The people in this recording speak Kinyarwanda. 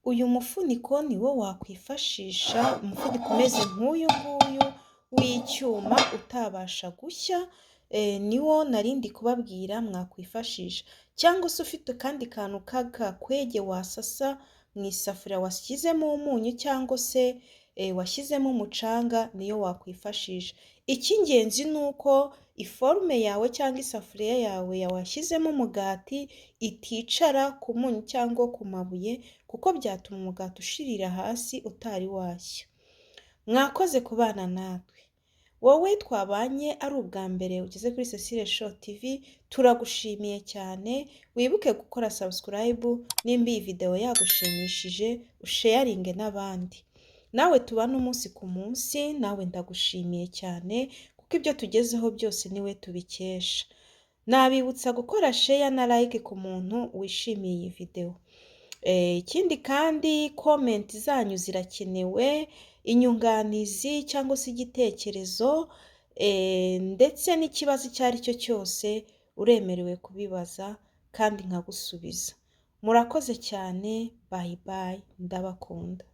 Uyu mufuniko ni wo wakwifashisha, umufuniko umeze nk'uyu nguyu w'icyuma utabasha gushya, ni wo nari ndi kubabwira mwakwifashisha, cyangwa se ufite akandi kantu k'agakwege wasasa mu isafuriya washyizemo umunyu cyangwa se washyizemo umucanga, niyo wakwifashisha. Icy'ingenzi ni uko iforume yawe cyangwa isafuriya yawe washyizemo umugati iticara ku munyu cyangwa ku mabuye, kuko byatuma umugati ushirira hasi utari washya. Mwakoze kubana natwe. Wowe twabanye ari ubwa mbere ugeze kuri Cecile Show TV, turagushimiye cyane. Wibuke gukora subscribe nimba iyi video yagushimishije, usharinge n'abandi. Nawe tubana umunsi ku munsi, nawe ndagushimiye cyane kuko ibyo tugezeho byose niwe tubikesha. Nabibutsa gukora share na like ku muntu wishimiye iyi video. Ikindi kandi comment zanyu zirakenewe, inyunganizi cyangwa se igitekerezo, ndetse n'ikibazo icyo ari cyo cyose uremerewe kubibaza kandi nkagusubiza. Murakoze cyane, bye bye, ndabakunda.